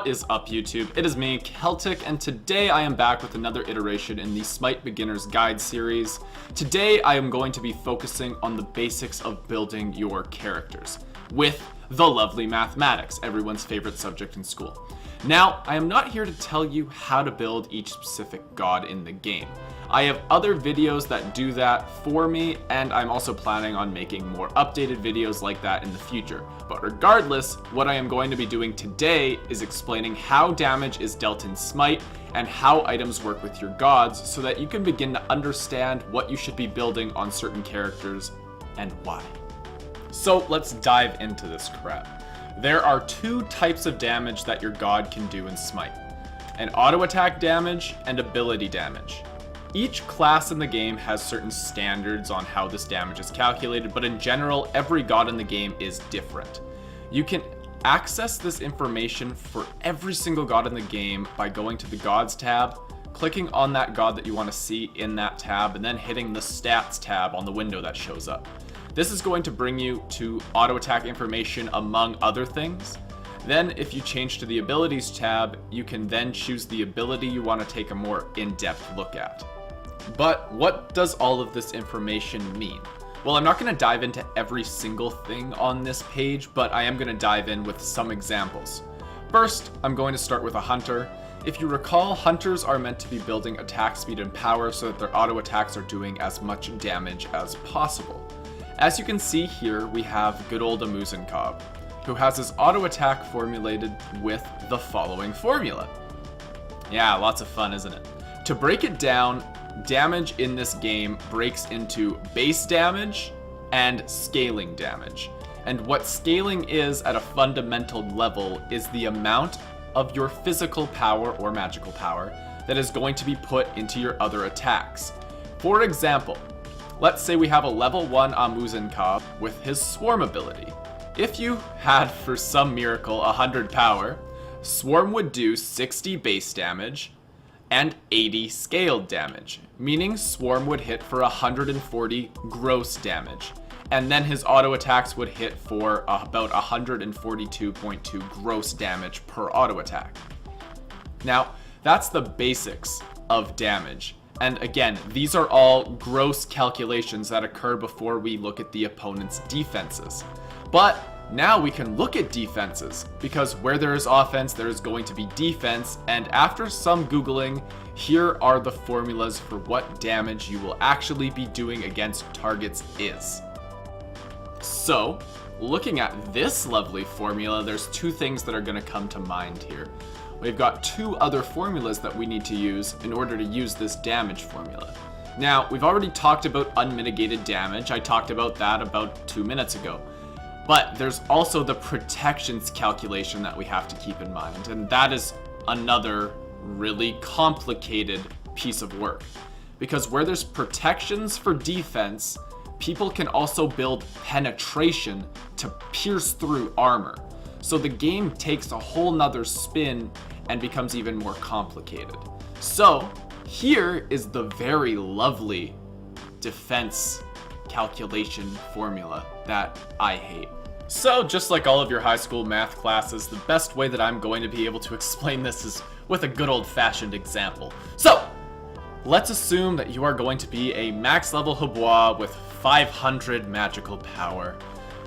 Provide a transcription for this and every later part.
What is up, YouTube? It is me, Keltick, and today I am back with another iteration in the Smite Beginner's Guide series. Today I am going to be focusing on the basics of building your characters with the lovely mathematics, everyone's favorite subject in school. Now, I am not here to tell you how to build each specific god in the game. I have other videos that do that for me, and I'm also planning on making more updated videos like that in the future. But regardless, what I am going to be doing today is explaining how damage is dealt in Smite and how items work with your gods so that you can begin to understand what you should be building on certain characters and why. So let's dive into this crap. There are two types of damage that your god can do in Smite: an auto attack damage and ability damage. Each class in the game has certain standards on how this damage is calculated, but in general, every god in the game is different. You can access this information for every single god in the game by going to the Gods tab, clicking on that god that you want to see in that tab, and then hitting the Stats tab on the window that shows up. This is going to bring you to auto attack information among other things. Then if you change to the Abilities tab, you can then choose the ability you want to take a more in-depth look at. But what does all of this information mean? Well, I'm not going to dive into every single thing on this page, but I am going to dive in with some examples. First, I'm going to start with a hunter. If you recall, hunters are meant to be building attack speed and power so that their auto attacks are doing as much damage as possible. As you can see here, we have good old Amuzenkob, who has his auto attack formulated with the following formula. Yeah, lots of fun, isn't it? To break it down, damage in this game breaks into base damage and scaling damage. And what scaling is at a fundamental level is the amount of your physical power or magical power that is going to be put into your other attacks. For example, let's say we have a level 1 Amuzenkob with his Swarm ability. If you had, for some miracle, 100 power, Swarm would do 60 base damage and 80 scaled damage, meaning Swarm would hit for 140 gross damage, and then his auto attacks would hit for about 142.2 gross damage per auto attack. Now, that's the basics of damage. And again, these are all gross calculations that occur before we look at the opponent's defenses. But now we can look at defenses, because where there is offense, there is going to be defense, and after some Googling, here are the formulas for what damage you will actually be doing against targets is. So, looking at this lovely formula, there's two things that are going to come to mind here. We've got two other formulas that we need to use in order to use this damage formula. Now, we've already talked about unmitigated damage. I talked about that about 2 minutes ago. But there's also the protections calculation that we have to keep in mind, and that is another really complicated piece of work. Because where there's protections for defense, people can also build penetration to pierce through armor. So the game takes a whole nother spin and becomes even more complicated. So here is the very lovely defense calculation formula that I hate. So just like all of your high school math classes, the best way that I'm going to be able to explain this is with a good old-fashioned example. So let's assume that you are going to be a max level Habois with 500 magical power,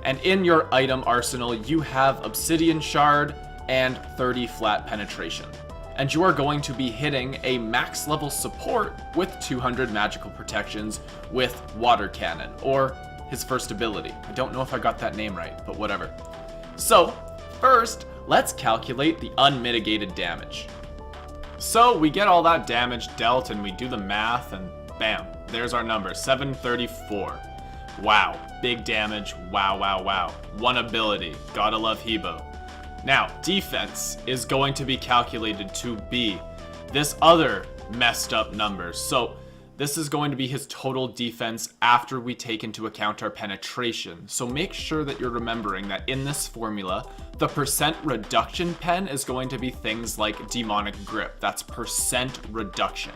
and in your item arsenal you have Obsidian Shard and 30 flat penetration. And you are going to be hitting a max level support with 200 magical protections with Water Cannon, or his first ability. I don't know if I got that name right, but whatever. So, first, let's calculate the unmitigated damage. So, we get all that damage dealt and we do the math and bam, there's our number, 734. Wow, big damage, wow, wow, wow. One ability, gotta love Hebo. Now, defense is going to be calculated to be this other messed up number. So this is going to be his total defense after we take into account our penetration. So make sure that you're remembering that in this formula, the percent reduction pen is going to be things like demonic grip. That's percent reduction.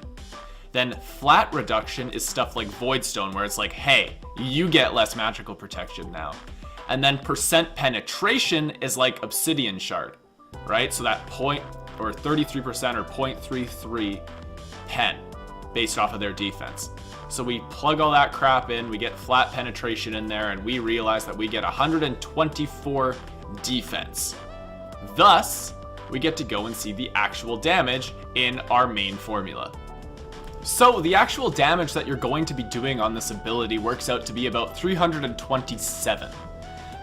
Then flat reduction is stuff like Voidstone, where it's like, hey, you get less magical protection now. And then percent penetration is like Obsidian Shard. right? So that 33% or 0.33 pen based off of their defense. So we plug all that crap in, we get flat penetration in there, and we realize that we get 124 defense. Thus, we get to go and see the actual damage in our main formula. So the actual damage that you're going to be doing on this ability works out to be about 327.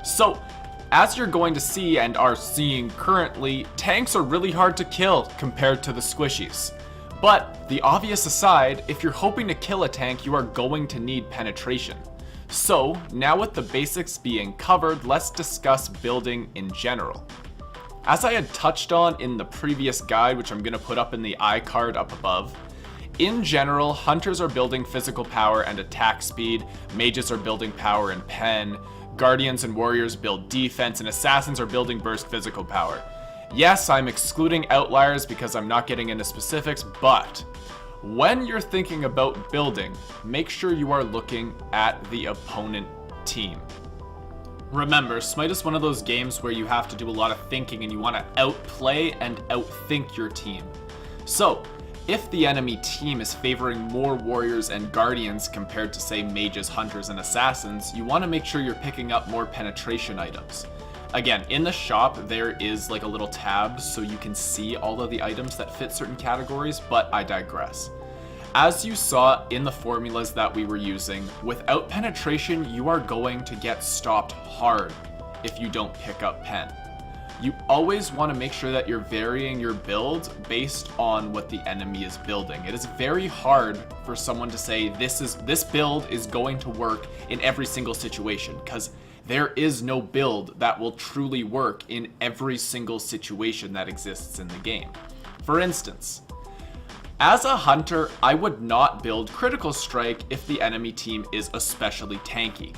So, as you're going to see and are seeing currently, tanks are really hard to kill compared to the squishies. But, the obvious aside, if you're hoping to kill a tank, you are going to need penetration. So, now with the basics being covered, let's discuss building in general. As I had touched on in the previous guide, which I'm going to put up in the iCard up above, in general, hunters are building physical power and attack speed, mages are building power and pen, guardians and warriors build defense, and assassins are building burst physical power. Yes, I'm excluding outliers because I'm not getting into specifics, but when you're thinking about building, make sure you are looking at the opponent team. Remember, Smite is one of those games where you have to do a lot of thinking and you want to outplay and outthink your team. So, if the enemy team is favoring more warriors and guardians compared to, say, mages, hunters, and assassins, you want to make sure you're picking up more penetration items. Again, in the shop, there is like a little tab so you can see all of the items that fit certain categories, but I digress. As you saw in the formulas that we were using, without penetration, you are going to get stopped hard if you don't pick up pen. You always want to make sure that you're varying your build based on what the enemy is building. It is very hard for someone to say this build is going to work in every single situation, because there is no build that will truly work in every single situation that exists in the game. For instance, as a hunter, I would not build critical strike if the enemy team is especially tanky.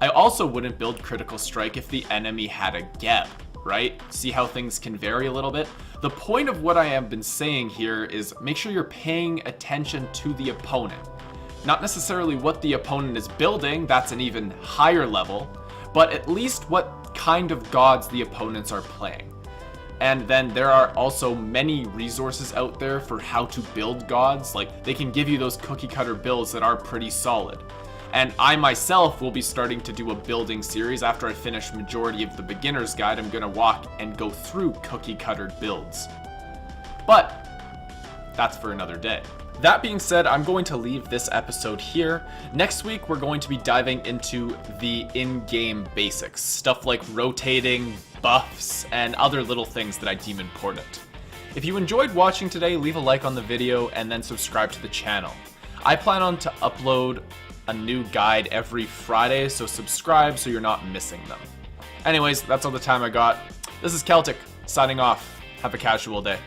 I also wouldn't build critical strike if the enemy had a Geb, right? See how things can vary a little bit? The point of what I have been saying here is make sure you're paying attention to the opponent. Not necessarily what the opponent is building, that's an even higher level, but at least what kind of gods the opponents are playing. And then there are also many resources out there for how to build gods. Like, they can give you those cookie cutter builds that are pretty solid. And I myself will be starting to do a building series. After I finish majority of the beginner's guide, I'm going to walk and go through cookie cutter builds. But that's for another day. That being said, I'm going to leave this episode here. Next week, we're going to be diving into the in-game basics. Stuff like rotating, buffs, and other little things that I deem important. If you enjoyed watching today, leave a like on the video and then subscribe to the channel. I plan on to upload a new guide every Friday, so subscribe so you're not missing them. Anyways, that's all the time I got. This is Keltick, signing off. Have a casual day.